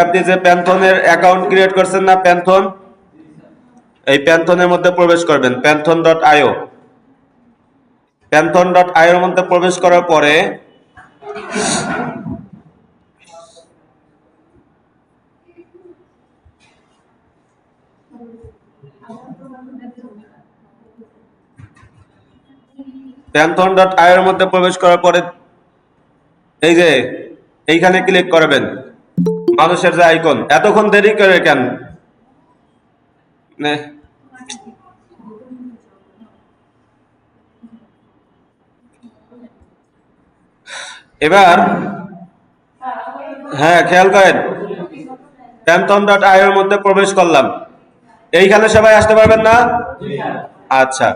আপনি যে প্যান্থনের account create করছেন না, প্যান্থন, এই প্যান্থনের মধ্যে প্রবেশ করবেন, প্যান্থন.io। প্যান্থন.io এর মধ্যে প্রবেশ করার পরে প্যান্থন.io এর মধ্যে প্রবেশ করার পরে এই যে এইখানে ক্লিক করবেন, মানুষের যে আইকন। এতক্ষণ দেরি করে কেন? এবার হ্যাঁ খেয়াল করেন, প্যান্থন.io এর মধ্যে প্রবেশ করলাম। এইখানে সবাই আসতে পারবেন না? আচ্ছা,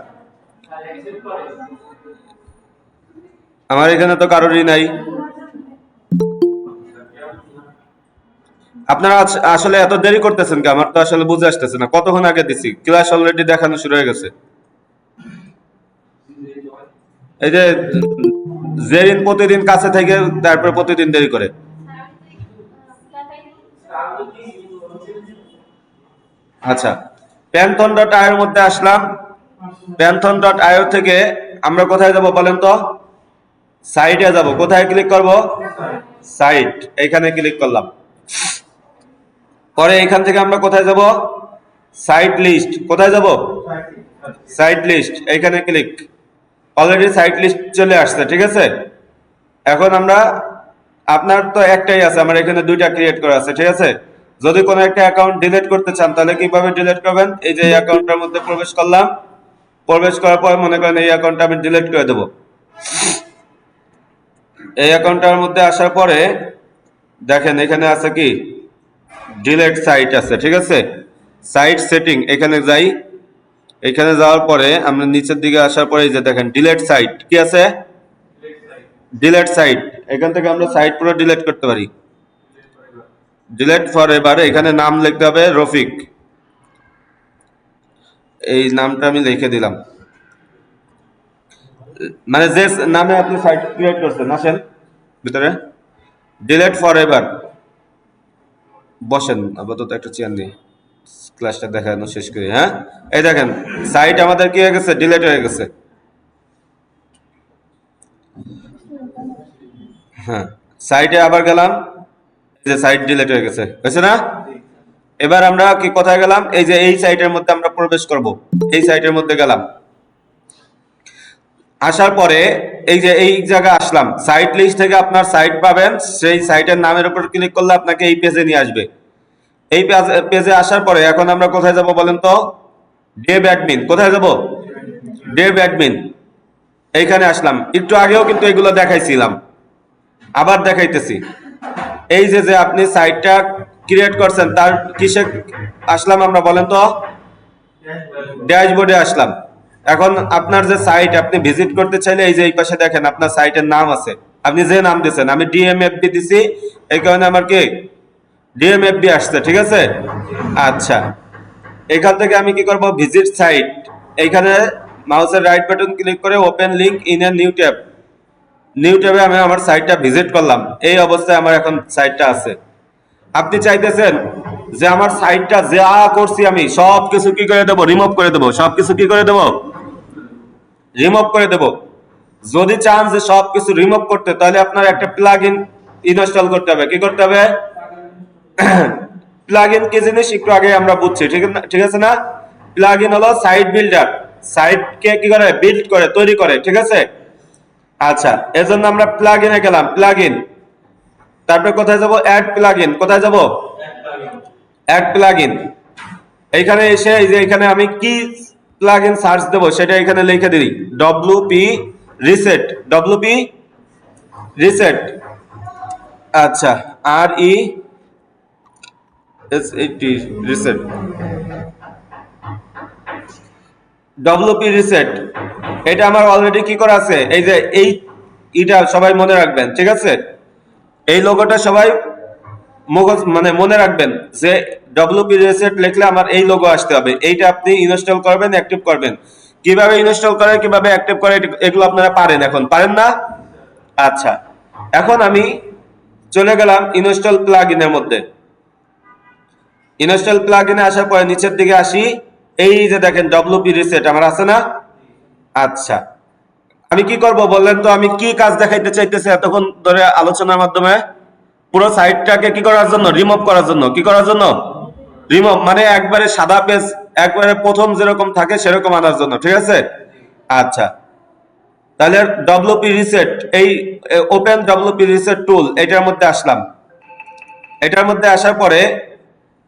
আমার এখানে তো কারোরই নাই। আপনারা আসলে এত দেরি করতেছেন কি? আমার তো আসলে বুঝে আসতেছে না। কতক্ষণ আগে দিছি, ক্লাস অলরেডি দেখানো শুরু হয়ে গেছে। এই যে জেরিন প্রতিদিন কাছে থেকে তারপর প্রতিদিন দেরি করে। আচ্ছা, প্যান্থন.io এর মধ্যে আসলাম। প্যান্থন.io থেকে আমরা কোথায় যাব বলেন তো? সাইটে যাব। কোথায় ক্লিক করব? সাইট, এইখানে ক্লিক করলাম। পরে এখান থেকে আমরা কোথায় যাব? Site list. কোথায় যাব? সাইট লিস্ট, এইখানে ক্লিক। অলরেডি সাইট লিস্ট চলে আসছে, ঠিক আছে। এখন আমরা, আপনার তো একটাই আছে, আমার এখানে দুইটা ক্রিয়েট করা আছে, ঠিক আছে। যদি কোনো একটা অ্যাকাউন্ট ডিলিট করতে চান তাহলে কিভাবে ডিলিট করবেন? এই যে এই অ্যাকাউন্টের মধ্যে প্রবেশ করলাম, প্রবেশ করার পর মনে করেন এই অ্যাকাউন্টটা আমি ডিলিট করে দেব। এই অ্যাকাউন্টটার মধ্যে আসার পরে দেখেন এখানে আছে কি, ডিলিট সাইট আছে, ঠিক আছে। সাইট সেটিং, এখানে যাই। এখানে যাওয়ার পরে আমরা নিচের দিকে আসার পরে এই যে দেখেন ডিলিট সাইট কি আছে, ডিলিট সাইট। এখান থেকে আমরা সাইট পুরো ডিলিট করতে পারি। ডিলিট ফর এভার, এখানে নাম লিখতে হবে রফিক। এই নামটা আমি লিখে দিলাম, মানে যে নামে আপনি সাইট ক্রিয়েট করছেন। আসেন ভিতরে, ডিলিট ফর এভার। বসেন আপাতত একটা চেয়ার নিয়ে, ক্লাসটা দেখানো শেষ করি। হ্যাঁ, এই দেখেন সাইট আমাদের কি হয়ে গেছে, ডিলিট হয়ে গেছে। হ্যাঁ, সাইটে আবার গেলাম, এই যে সাইট ডিলিট হয়ে গেছে, হয়েছে না? এবার আমরা কি কোথায় গেলাম? এই যে এই সাইটের মধ্যে আমরা প্রবেশ করব। এই সাইটের মধ্যে গেলাম, আসার পরে এই যে এই জায়গা আসলাম, সাইট লিস্ট থেকে আপনার সাইট পাবেন। সেই সাইটের নামের উপর ক্লিক করলে আপনাকে এই পেজে নিয়ে আসবে। এই পেজে আসার পরে এখন আমরা কোথায় যাব বলেন তো? Dave admin. কোথায় যাব? ডেভ অ্যাডমিন, এইখানে আসলাম। একটু আগেও কিন্তু এগুলো দেখাইছিলাম, আবার দেখাইতেছি। এই যে যে আপনি সাইটটা ক্রিয়েট করছেন তার কিসে আসলাম আমরা বলেন তো? ড্যাশবোর্ডে আসলাম। এখন আপনার যে সাইট আপনি ভিজিট করতে চাইলে এই যে এই পাশে দেখেন আপনার সাইটের নাম আছে, আপনি যে নাম দিয়েছেন। আমি ডিএমএফবি দিছি, এই কারণে আমার কি ডিএমএফবি আসছে, ঠিক আছে। আচ্ছা, এখান থেকে আমি কি করব? ভিজিট সাইট, এইখানে মাউসের রাইট বাটন ক্লিক করে open link in a new tab. New ট্যাবে আমি আমার সাইটটা ভিজিট করলাম। এই অবস্থায় আমার এখন সাইটটা আছে। আপনি চাইতেছেন যে আমার সাইটটা যা করছি আমি সব কিছু কি করে দেবো? রিমুভ করে দেবো। সব কিছু কি করে দেবো? রিমুভ করে দেব। যদি চান যে সব কিছু রিমুভ করতে, তাহলে আপনার একটা প্লাগইন ইনস্টল করতে হবে। কি করতে হবে? প্লাগইন কি জিনিস একটু আগে আমরা বুঝছি, ঠিক আছে না? প্লাগইন হলো সাইট বিল্ডার, সাইটকে কি করে? বিল্ড করে, তৈরি করে, ঠিক আছে। আচ্ছা, এজন্য আমরা প্লাগইনে গেলাম, প্লাগইন। তারপর কোথায় যাব? Add plugin. কোথায় যাব? Add plugin. এইখানে এসে এই যে এখানে আমি কি প্লাগইন সার্চ দেব সেটা এখানে লিখে দিই, ডব্লিউপি রিসেট। ডব্লিউপি রিসেট, আচ্ছা, R E S E T, reset. WP reset, এটা আমার অলরেডি কি করা আছে। এই যে এই এটা সবাই মনে রাখবেন, ঠিক আছে। এই লোগোটা সবাই মানে মনে রাখবেন যে ডব্লিউপি রিসেট লিখলে আমার এই লোগো আসতে হবে। এইটা আপনি ইনস্টল করবেন, অ্যাক্টিভ করবেন। কিভাবে ইনস্টল করে, কিভাবে অ্যাক্টিভ করে, এগুলো আপনারা পারেন, এখন পারেন না? আচ্ছা, এখন আমি চলে গেলাম ইনস্টল প্লাগইনের মধ্যে। ইনস্টল প্লাগইনে আসার পরে নিচের দিকে আসি, এই যে দেখেন ডব্লিউপি রিসেট আমার আছে না। আচ্ছা, আমি কি করব বললেন তো, আমি কি কাজ দেখাইতে চাইতেছি এতক্ষণ ধরে আলোচনার মাধ্যমে? পুরো সাইটটাকে কি করার জন্য, রিমুভ করার জন্য। কি করার জন্য? রিমুভ মানে একবারে সাদা পেজ, একবারে প্রথম যেরকম থাকে সেরকম আনার জন্য, ঠিক আছে। আচ্ছা, তাহলে ডব্লিউপি রিসেট, এই ওপেন ডব্লিউপি রিসেট টুল, এটার মধ্যে আসলাম। এটার মধ্যে আসার পরে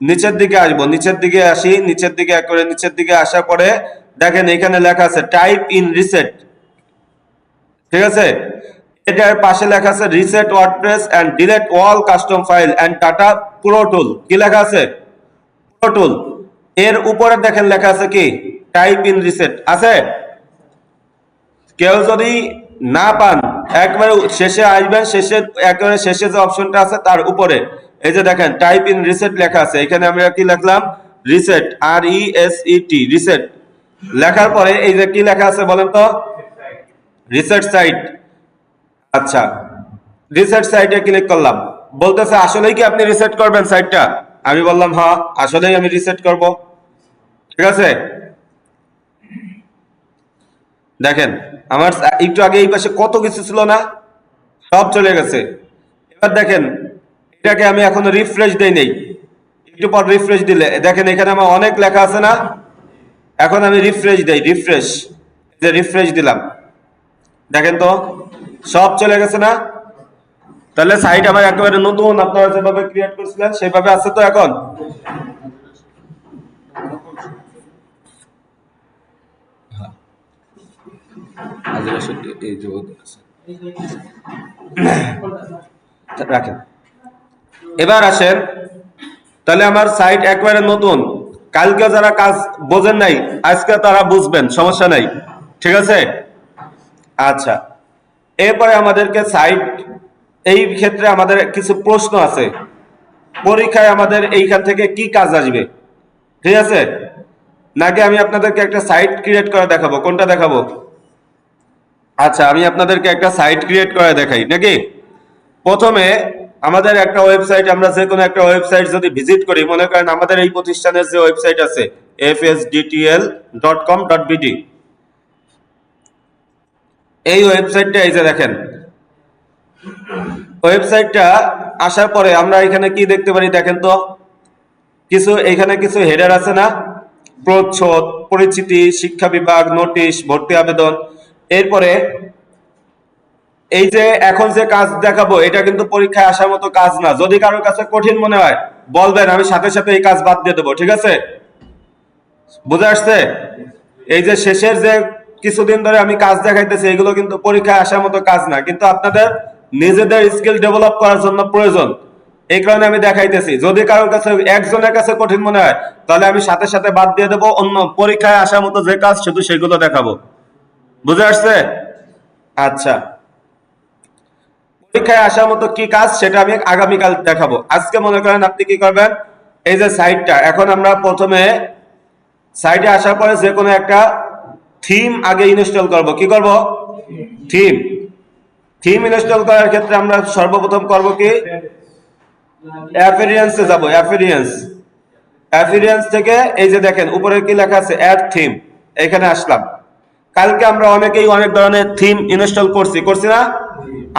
নিচের দিকে আসবো, নিচের দিকে আসি, নিচের দিকে একবারে নিচের দিকে আসার পরে দেখেন এখানে লেখা আছে টাইপ ইন রিসেট, ঠিক আছে। এটার পাশে লেখা আছে reset WordPress and delete all custom file and data pro tool. কি লেখা আছে? Pro tool. এর উপরে দেখেন লেখা আছে কি টাইপ ইন রিসেট আছে। কেউ যদি না পান একবারে শেষে আসবেন, শেষে একেবারে শেষে যে অপশনটা আছে তার উপরে এই যে দেখেন টাইপ ইন রিসেট লেখা আছে। এখানে আমরা কি লিখলাম? রিসেট, RESET, রিসেট লেখার পরে এই যে কি লেখা আছে বলেন তো? Reset site. আচ্ছা, রিসেট সাইটে ক্লিক করলাম। বলতেছে আসলেই কি আপনি রিসেট করবেন সাইটটা? আমি বললাম হ্যাঁ, আসলেই আমি রিসেট করব, ঠিক আছে। দেখেন আমার একটু আগে এই পাশে কত কিছু ছিল না, সব চলে গেছে। এবার দেখেন এটাকে আমি এখনো রিফ্রেশ দেই নেই, একটু পর রিফ্রেশ দিলে দেখেন এখানে আমার অনেক লেখা আছে না। এখন আমি রিফ্রেশ দেই, রিফ্রেশ, যে রিফ্রেশ দিলাম, দেখেন তো সব চলে গেছে না। তাহলে সাইট আমার একেবারে নতুন, আপনারা যেভাবে ক্রিয়েট করেছিলেন সেভাবে আছে তো এখন? রাখেন। এবার আসেন, তাহলে আমার সাইট একবারে নতুন। কালকে যারা কাজ বোঝেন নাই আজকে তারা বুঝবেন, সমস্যা নাই, ঠিক আছে। আচ্ছা, এরপরে আমাদেরকে সাইট, এই ক্ষেত্রে আমাদের কিছু প্রশ্ন আছে। পরীক্ষায় আমাদের এইখান থেকে কি কাজ আসবে, ঠিক আছে। নাকি আমি আপনাদেরকে একটা সাইট ক্রিয়েট করে দেখাবো? কোনটা দেখাবো? আচ্ছা, আমি আপনাদেরকে একটা সাইট ক্রিয়েট করে দেখাই নাকি। প্রথমে আমাদের একটা ওয়েবসাইট, আমরা যে কোনো একটা ওয়েবসাইট যদি ভিজিট করি, মনে করেন আমাদের এই প্রতিষ্ঠানের যে ওয়েবসাইট আছে fsdtl.com.bd, এই ওয়েবসাইটটা এই যে দেখেন, ওয়েবসাইটটা আসার পরে আমরা এখানে কি দেখতে পারি দেখেন তো। কিছু এখানে কিছু হেডার আছে না, প্রচ্ছদ, পরিচিতি, শিক্ষা বিভাগ, নোটিশ, ভর্তি আবেদন। এরপরে এই যে এখন যে কাজ দেখাবো এটা কিন্তু পরীক্ষায় আসার মতো কাজ না। যদি কারোর কাছে কঠিন মনে হয় বলবেন, আমি সাথে সাথে এই কাজ বাদ দিয়ে দেবো, ঠিক আছে। বুঝে আসছে? এই যে শেষের যে কিছুদিন ধরে আমি কাজ দেখাইতেছি এগুলো কিন্তু পরীক্ষায় আসার মতো কাজ না, কিন্তু আপনাদের নিজেদের স্কিল ডেভেলপ করার জন্য প্রয়োজন, এই কারণে আমি দেখাইতেছি। যদি কারোর কাছে, একজনের কাছে কঠিন মনে হয় তাহলে আমি সাথে সাথে বাদ দিয়ে দেবো, অন্য পরীক্ষায় আসার মতো যে কাজ শুধু সেগুলো দেখাবো। বুঝে আসছে? আচ্ছা, পরীক্ষায় আসার মতো কি কাজ সেটা আমি আগামীকাল দেখাবো। আজকে মনে করেন আপনি কি করবেন, এই যে সাইটটা, এখন আমরা প্রথমে সাইটে আসার পরে যে কোনো একটা থিম আগে ইনস্টল করব। কি করব? থিম। থিম ইনস্টল করার ক্ষেত্রে আমরা সর্বপ্রথম করব কি, অ্যাপিরিয়েন্সে যাব। অ্যাপিরিয়েন্স থেকে এই যে দেখেন উপরে কি লেখা আছে অ্যাড থিম, এখানে আসলাম। কালকে আমরা অনেকেই অনেক ধরনের থিম ইনস্টল করছি না।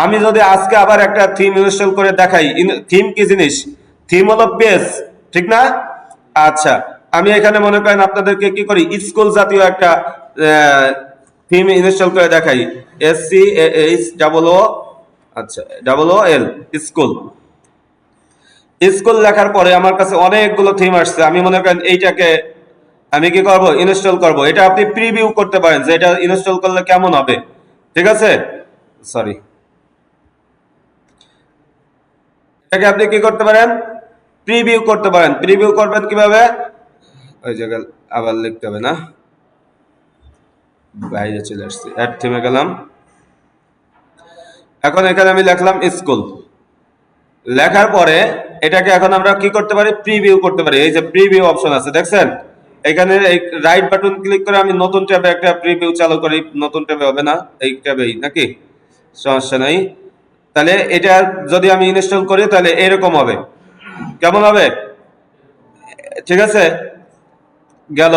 আমি যদি আজকে আবার একটা থিম ইনস্টল করে দেখাই, থিম কি জিনিস? থিম হলো পেজ, ঠিক না? আচ্ছা, আমি এখানে মনে করেন আপনাদেরকে কি করি, স্কুল জাতীয় একটা থিম ইনস্টল করে দেখাই। SCHOO, আচ্ছা, OOL, স্কুল। স্কুল লেখার পরে আমার কাছে অনেকগুলো থিম আসছে। আমি মনে করেন এইটাকে আমি কি করব, ইনস্টল করব। এটা আপনি প্রিভিউ করতে পারেন যে এটা ইনস্টল করলে কেমন হবে, ঠিক আছে। সরি, এটাকে আপনি কি করতে পারেন, প্রিভিউ করতে পারেন। প্রিভিউ করবেন কিভাবে, ওই জায়গায় আবার লিখতে হবে না, বাইরে চলে আসছে, অ্যাড থিমে গেলাম। এখন এখানে আমি লিখলাম স্কুল। লেখার পরে এটাকে এখন আমরা কি করতে পারি, প্রিভিউ করতে পারি। এই যে প্রিভিউ অপশন আছে দেখছেন, এখানে এই রাইট বাটন ক্লিক করে আমি নতুন ট্যাবে একটা প্রিভিউ চালু করি। নতুন ট্যাবে হবে না, এই ট্যাবেই নাকি, সমস্যা নাই। তাহলে এটা যদি আমি ইনস্টল করি তাহলে এরকম হবে। কেমন হবে? ঠিক আছে, গেল।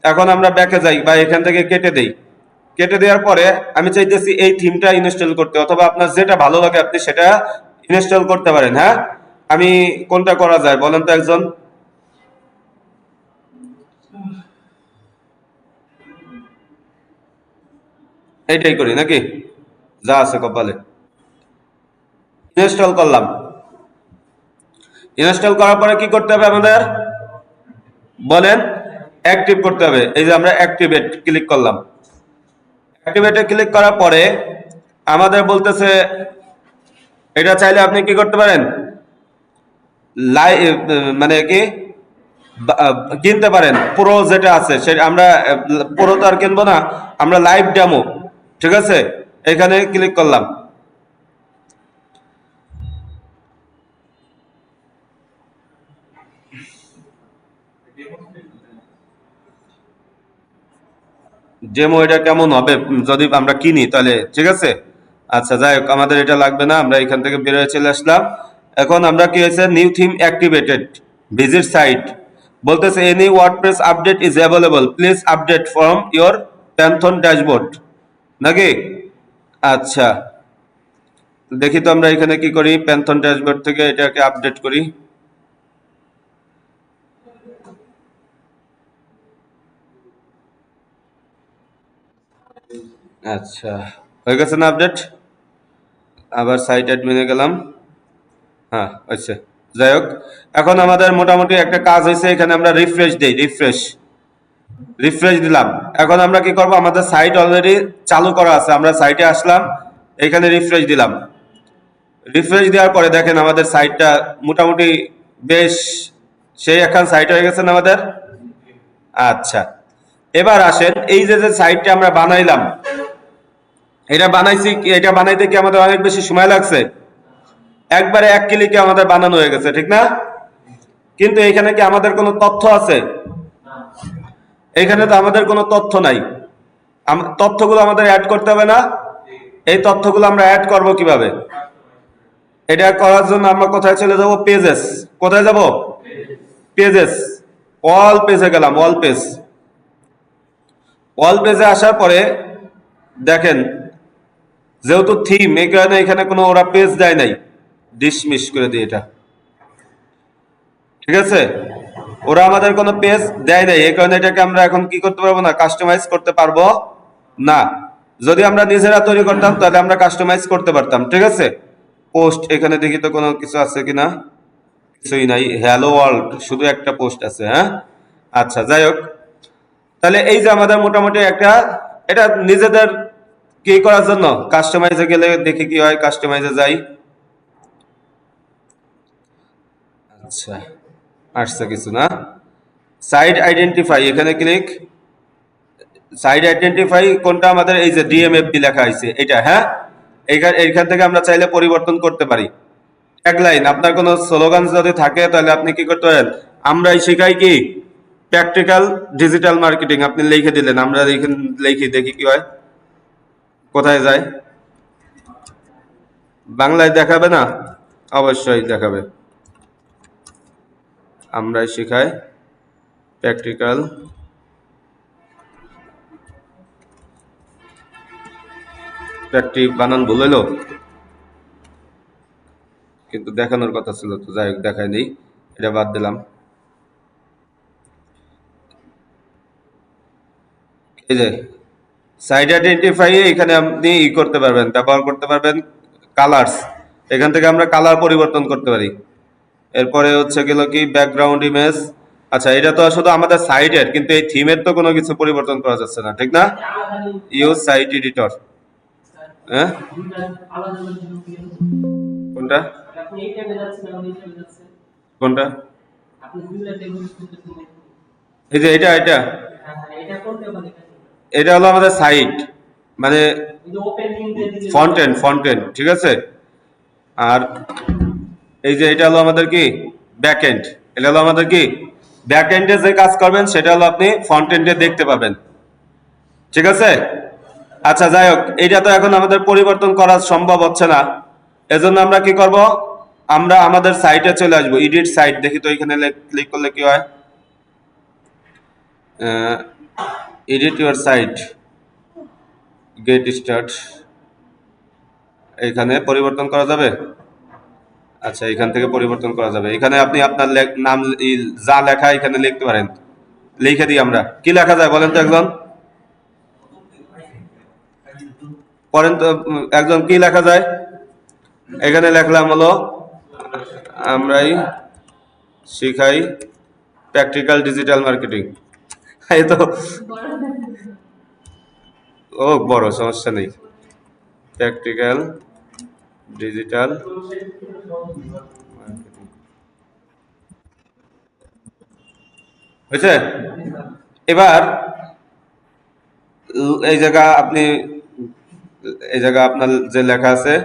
এখন আমরা ব্যাকে যাই বা এখান থেকে কেটে দেই। কেটে দেওয়ার পরে আমি চাইতেছি এই থিমটা ইনস্টল করতে, অথবা আপনার যেটা ভালো লাগে আপনি সেটা ইনস্টল করতে পারেন। হ্যাঁ, আমি কোনটা করা যায় বলেন তো একজন? এইটাই করি নাকি, যা আছে কপালে। ইনস্টল করলাম। ইনস্টল করার পরে কি করতে হবে আমাদের বলেন? অ্যাক্টিভ করতে হবে। এই যে আমরা অ্যাক্টিভেট ক্লিক করলাম। অ্যাক্টিভেটে ক্লিক করার পরে আমাদের বলতেছে এটা চাইলে আপনি কি করতে পারেন, লাইভ মানে কি কিনতে পারেন। প্রো যেটা আছে সেটা আমরা প্রো তো আর কিনবো না, আমরা লাইভ ডেমো, ঠিক আছে, এখানে ক্লিক করলাম। ডেমো এটা কেমন হবে যদি আমরা কিনি তাহলে, ঠিক আছে। আচ্ছা যাই হোক, আমাদের এটা লাগবে না, আমরা এখান থেকে বেরোয় চলে আসলাম। এখন আমরা কি হয়েছে, new theme activated, visit site, বলতেছে any WordPress update is available, please update from your pantheon dashboard, নাকি? আচ্ছা, দেখি তো আমরা এখানে কি করি, প্যান্থন ড্যাশবোর্ড থেকে এটাকে আপডেট করি। আচ্ছা, হয়ে গেছে না আপডেট? আবার সাইট অ্যাডমিনে গেলাম। হ্যাঁ আচ্ছা, যাই হোক, এখন আমাদের মোটামুটি একটা কাজ হয়েছে। এখানে আমরা রিফ্রেশ দিই, রিফ্রেশ দিলাম। এখন আমরা কি করব, আমাদের সাইট অলরেডি চালু করা আছে, আমরা সাইটে আসলাম, এখানে রিফ্রেশ দিলাম। রিফ্রেশ দেওয়ার পরে দেখেন আমাদের সাইটটা মোটামুটি বেশ সেই এখন সাইট হয়ে গেছে না আমাদের। আচ্ছা, এবার আসেন, এই যে যে সাইটটা আমরা বানাইলাম, এটা বানাইছি, এটা বানাইতে কি আমাদের অনেক বেশি সময় লাগছে? একবারে এক ক্লিকে আমাদের বানানো হয়ে গেছে, ঠিক না? কিন্তু এখানে কি আমাদের কোনো তথ্য আছে? এখানে তো আমাদের কোনো তথ্য নাই। তথ্যগুলো আমাদের অ্যাড করতে হবে না? এই তথ্যগুলো আমরা অ্যাড করব কিভাবে? এটা করার জন্য আমরা কোথায় চলে যাব, পেজেস। কোথায় যাব? পেজেস। অল পেজে গেলাম, অল পেজ। অল পেজে আসার পরে দেখেন, যেহেতু থিম, এই কারণে এখানে কোনো ওরা পেজ দেয় নাই, ডিসমিস করে দিই এটা, ঠিক আছে। ওরা আমাদের কোনো পেজ দেয় নাই, এই কারণে এটাকে আমরা এখন কি করতে পারবো না, কাস্টমাইজ করতে পারবো না। যদি আমরা নিজেরা তৈরি করতাম তাহলে আমরা কাস্টমাইজ করতে পারতাম, ঠিক আছে। পোস্ট, এখানে দেখি তো কোনো কিছু আছে কিনা, কিছুই নাই। হ্যালো ওয়ার্ল্ড, শুধু একটা পোস্ট আছে। হ্যাঁ, আচ্ছা যাই হোক, তাহলে এই যে আমাদের মোটামুটি একটা, এটা নিজেদের কি করার জন্য কাস্টমাইজে গেলে দেখি কি হয়, কাস্টমাইজে যাই। আচ্ছা, আসছে কিছু না। সাইট আইডেন্টিফাই, এখানে ক্লিক। সাইট আইডেন্টিফাই কোনটা আমাদের, এই যে ডিএমএফডি লেখা হয়েছে এটা। হ্যাঁ, এইখান থেকে আমরা চাইলে পরিবর্তন করতে পারি। ট্যাগলাইন, আপনার কোনো স্লোগান যদি থাকে তাহলে আপনি কি করতে পারেন, আমরাই শিখাই কি প্র্যাকটিক্যাল ডিজিটাল মার্কেটিং, আপনি লিখে দিলেন, আমরা লিখি, দেখি কি হয়, কোথায় যায়। বাংলায় দেখাবে না? অবশ্যই দেখাবে। আমরাই শিখাই প্র্যাকটিক্যাল, প্র্যাকটিক বানান ভুল হইলো, কিন্তু দেখানোর কথা ছিল তো, যাই হোক দেখাই নেই, এটা বাদ দিলাম। এই যে সাইড আইডেন্টিফাই, এখানে আপনি ই করতে পারবেন, ব্যবহার করতে পারবেন কালার্স, এখান থেকে আমরা কালার পরিবর্তন করতে পারি। এরপরে হচ্ছে গেল কি ব্যাকগ্রাউন্ড ইমেজ। আচ্ছা, এটা তো শুধু আমাদের সাইটের, কিন্তু এই থিমের তো কোনো কিছু পরিবর্তন করা যাচ্ছে না, ঠিক না? Use site editor. হ্যাঁ, কোনটা কোনটা? এই যে এটা এটা হলো আমাদের সাইট, মানে ফন্টেন, ঠিক আছে। আর এই যে এটা হলো আমাদের কি ব্যাকএন্ড, এটা হলো আমাদের কি ব্যাকএন্ডে যে কাজ করবেন সেটা হলো আপনি ফ্রন্ট-এন্ডে দেখতে পাবেন, ঠিক আছে। আচ্ছা যাই হোক, এটা তো এখন আমাদের পরিবর্তন করা সম্ভব হচ্ছে না, এজন্য আমরা কি করব, আমরা আমাদের সাইটে চলে আসবো, এডিট সাইট, দেখি তো এখানে ক্লিক করলে কি হয়। Edit your site, get start, এখানে পরিবর্তন করা যাবে। আচ্ছা, এখান থেকে পরিবর্তন করা যাবে। এখানে আপনি আপনার নাম যা লেখা এখানে লিখতে পারেন। লিখে দিই আমরা, কি লেখা যায় বলেন তো একজন, পড়েন তো একজন, কি লেখা যায়। এখানে লেখলাম হলো আমরাই শিখাই প্র্যাকটিক্যাল ডিজিটাল মার্কেটিং। এই তো, ও বড় সমস্যা নেই, প্র্যাকটিক্যাল ডিজিটাল মার্কেটিং হয়েছে। এবার এই জায়গা আপনি, এই জায়গা আপনার যে লেখা আছে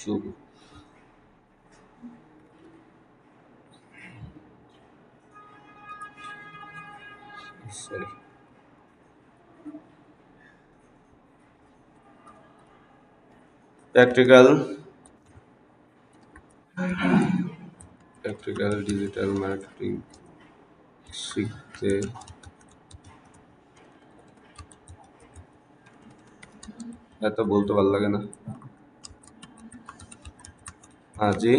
সরি, প্র্যাকটিক্যাল ডিজিটাল মার্কেটিং শিখতে এত বলতে ভালো লাগে না, আজই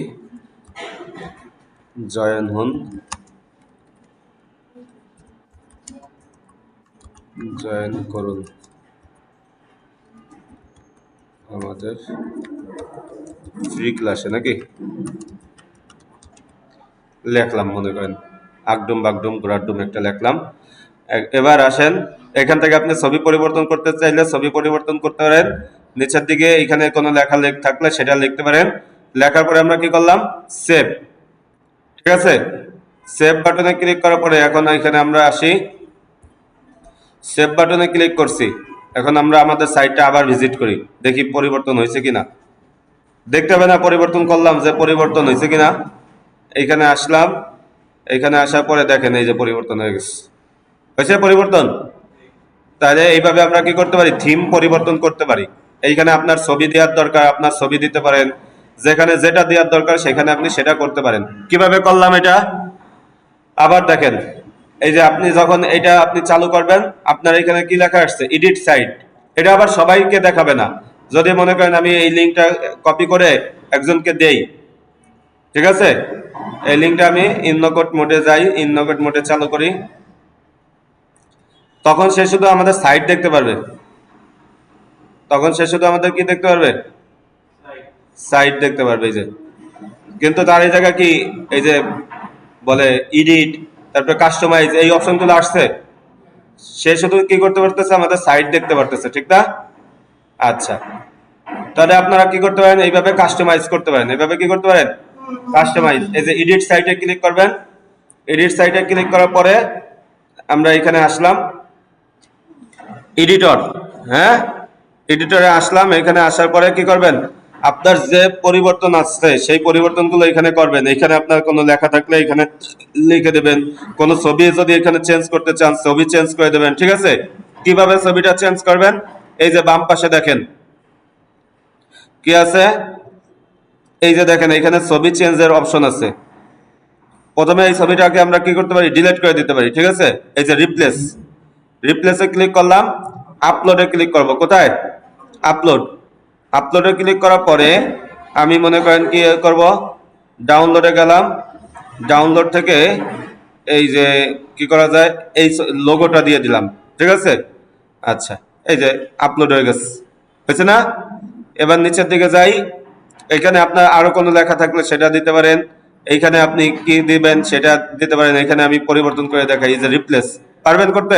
জয়েন হন, জয়েন করুন আমাদের ফ্রি ক্লাসে, নাকি লেখলাম, মনে করেন আগডুম বাগডুম ঘোরাডুম একটা লেখলাম। এবার আসেন, এখান থেকে আপনি ছবি পরিবর্তন করতে চাইলে ছবি পরিবর্তন করতে পারেন। নিচের দিকে এখানে কোনো লেখা থাকলে সেটা লিখতে পারেন। লেখার পরে আমরা কি করলাম, সেভ, ঠিক আছে। সেভ বাটনে ক্লিক করার পরে এখন এখানে আমরা আসি, সেভ বাটনে ক্লিক করছি। এখন আমরা আমাদের সাইটটা আবার ভিজিট করি, দেখি পরিবর্তন হয়েছে কিনা। দেখতে হবে না পরিবর্তন করলাম যে পরিবর্তন হয়েছে কিনা। এইখানে আসলাম, এখানে আসার পরে দেখেন এই যে পরিবর্তন হয়ে গেছে, হয়েছে পরিবর্তন। তাহলে এইভাবে আমরা কি করতে পারি, থিম পরিবর্তন করতে পারি। এইখানে আপনার ছবি দেওয়ার দরকার, আপনার ছবি দিতে পারেন, যেখানে যেটা দেওয়ার দরকার সেখানে আপনি সেটা করতে পারেন। কিভাবে করলাম এটা, আবার দেখেন, এই যে আপনি যখন এটা আপনি চালু করবেন, আপনার এখানে কি লেখা আসছে, এডিট সাইট। এটা আবার সবাইকে দেখাবে না। যদি মনে করেন আমি এই লিঙ্কটা কপি করে একজনকে দেই, ঠিক আছে, এই লিঙ্কটা আমি ইননোকট মোডে যাই, ইননোকট মোডে চালু করি, তখন সে শুধু আমাদের সাইট দেখতে পারবে। তখন সে শুধু আমাদের কি দেখতে পারবে, সাইট দেখতে পারবে। এই যে, কিন্তু তার এই জায়গা কি, এই যে বলে এডিট, তারপরে কাস্টমাইজ, এই অপশনগুলো আসছে, সে শুধু কি করতে পারতেছে, আমাদের সাইট দেখতে পারতেছে, ঠিক না। আচ্ছা, তাহলে আপনারা কি করতে পারেন, এইভাবে কাস্টমাইজ করতে পারেন। এইভাবে কি করতে পারেন, কাস্টমাইজ। এই যে এডিট সাইটে ক্লিক করবেন, এডিট সাইটে ক্লিক করার পরে আমরা এখানে আসলাম, এডিটর, হ্যাঁ, এডিটরে আসলাম। এখানে আসার পরে কি করবেন, আপনার যে পরিবর্তন আসছে সেই পরিবর্তনগুলো এখানে করবেন। এখানে আপনার কোনো লেখা থাকলে এখানে লিখে দেবেন, কোনো ছবি যদি এখানে চেঞ্জ করতে চান ছবি চেঞ্জ করে দেবেন, ঠিক আছে। কিভাবে ছবিটা চেঞ্জ করবেন, এই যে বাম পাশে দেখেন কি আছে, এই যে দেখেন এখানে ছবি চেঞ্জের অপশন আছে। প্রথমে এই ছবিটাকে আমরা কি করতে পারি, ডিলিট করে দিতে পারি, ঠিক আছে। এই যে রিপ্লেস, রিপ্লেসে ক্লিক করলাম, আপলোডে ক্লিক করব, কোথায়, আপলোড, আপলোডে ক্লিক করার পরে আমি মনে করেন কি করব, ডাউনলোডে গেলাম, ডাউনলোড থেকে এই যে কি করা যায়, এই লোগোটা দিয়ে দিলাম, ঠিক আছে। আচ্ছা, এই যে আপলোড হয়ে গেছে, হয়েছে না। এবার নিচের দিকে যাই, এখানে আপনার আরো কোনো লেখা থাকলে সেটা দিতে পারেন। এইখানে আপনি কি দিবেন সেটা দিতে পারেন। এখানে আমি পরিবর্তন করে দেখাই, এই যে রিপ্লেস, পারবেন করতে।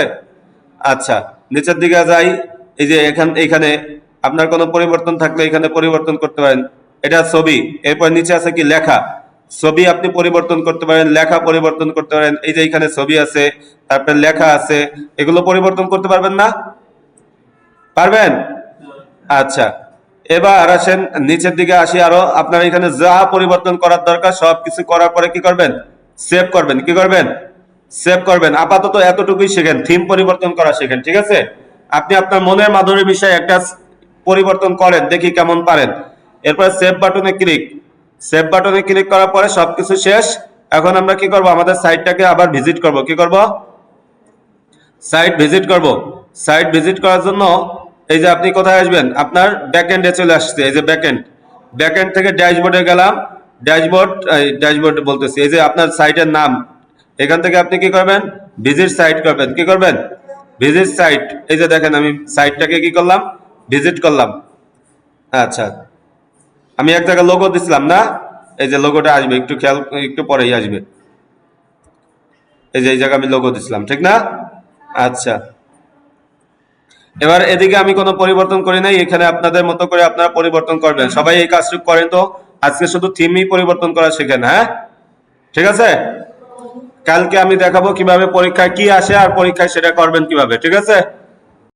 আচ্ছা, নিচের দিকে যাই, এই যে এখানে আপনার কোনো পরিবর্তন থাকলে এখানে পরিবর্তন করতে পারেন। এটা ছবি, এরপর নিচে আছে কি লেখা, ছবি আপনি পরিবর্তন করতে পারেন, লেখা পরিবর্তন করতে পারেন। এই যে এখানে ছবি আছে, তারপরে লেখা আছে, এগুলো পরিবর্তন করতে পারবেন না, পারবেন। আচ্ছা, এবার আসেন নিচের দিকে আসি, আরো আপনার এখানে যা পরিবর্তন করার দরকার সবকিছু করার পরে কি করবেন, সেভ করবেন, কি করবেন, সেভ করবেন। আপাতত এতটুকুই শেখেন, থিম পরিবর্তন করা শেখেন, ঠিক আছে? আপনি আপনার মনের মাধুরী বিষয়ে একটা পরিবর্তন করেন, দেখি কেমন পারেন। এরপরে সেভ বাটনে ক্লিক, সেভ বাটনে ক্লিক করার পরে সবকিছু শেষ। এখন আমরা কি করব, আমাদের সাইটটাকে আবার ভিজিট করব। কি করব? সাইট ভিজিট করব। সাইট ভিজিট করার জন্য এই যে আপনি কোথায় আসবেন, আপনার ব্যাকএন্ডে চলে আসছে, এই যে ব্যাকএন্ড। ব্যাকএন্ড থেকে ড্যাশবোর্ডে গেলাম। ড্যাশবোর্ড, ড্যাশবোর্ড বলতেছি, এই যে আপনার সাইটের নাম। এখান থেকে আপনি কি করবেন, ভিজিট সাইট করবেন। কি করবেন? Visit site. এই যে দেখেন আমি সাইটটাকে কি করলাম, ভিজিট করলাম। আচ্ছা, আমি এক জায়গায় লোগো দিছিলাম না, এই যে লোগোটা আসবে, একটু খেয়াল, একটু পরেই আসবে। এই যে এই জায়গায় আমি লোগো দিছিলাম, ঠিক না? আচ্ছা, এবার এদিকে আমি কোনো পরিবর্তন করি নাই, এখানে আপনাদের মতো করে আপনারা পরিবর্তন করবেন। সবাই এই কাজটুকু করেন তো। আজকে শুধু থিমই পরিবর্তন করা শেখেন, হ্যাঁ? ঠিক আছে? কালকে আমি দেখাবো কিভাবে পরীক্ষায় কি আসে আর পরীক্ষায় সেটা করবেন কিভাবে, ঠিক আছে?